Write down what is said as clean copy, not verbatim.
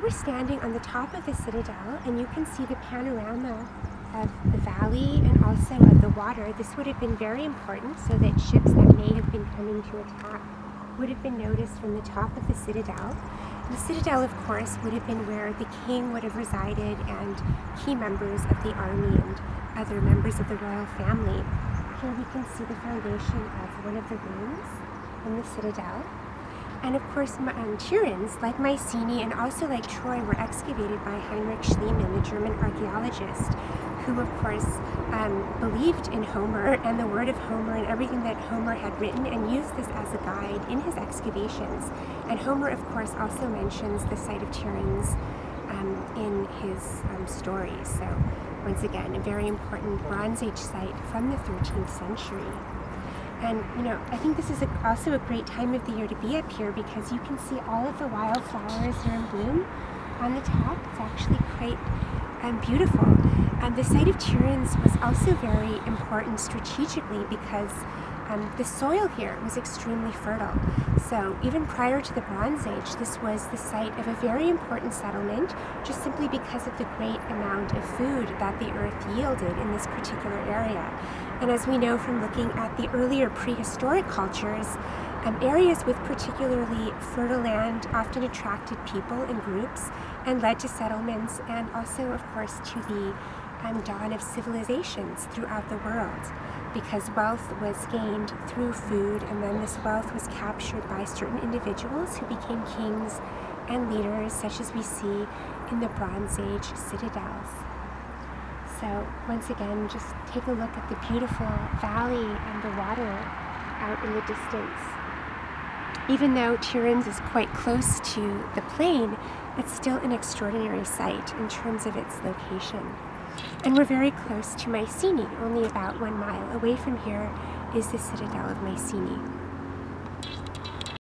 we're standing on the top of the citadel, and you can see the panorama of the valley and also of the water. This would have been very important so that ships that may have been coming to attack would have been noticed from the top of the citadel. The citadel, of course, would have been where the king would have resided and key members of the army and other members of the royal family. Here we can see the foundation of one of the rooms in the citadel. And of course, Tiryns, like Mycenae and also like Troy, were excavated by Heinrich Schliemann, the German archaeologist, who of course believed in Homer and the word of Homer and everything that Homer had written, and used this as a guide in his excavations. And Homer, of course, also mentions the site of Tiryns in his stories. So once again, a very important Bronze Age site from the 13th century. And I think this is also a great time of the year to be up here, because you can see all of the wildflowers are in bloom on the top. It's actually quite beautiful. The site of Tiryns was also very important strategically because the soil here was extremely fertile. So even prior to the Bronze Age, this was the site of a very important settlement, just simply because of the great amount of food that the earth yielded in this particular area. And as we know from looking at the earlier prehistoric cultures, areas with particularly fertile land often attracted people in groups and led to settlements, and also, of course, to the dawn of civilizations throughout the world, because wealth was gained through food, and then this wealth was captured by certain individuals who became kings and leaders, such as we see in the Bronze Age citadels. So once again, just take a look at the beautiful valley and the water out in the distance. Even though Tiryns is quite close to the plain, it's still an extraordinary site in terms of its location. And we're very close to Mycenae. Only about 1 mile away from here is the citadel of Mycenae.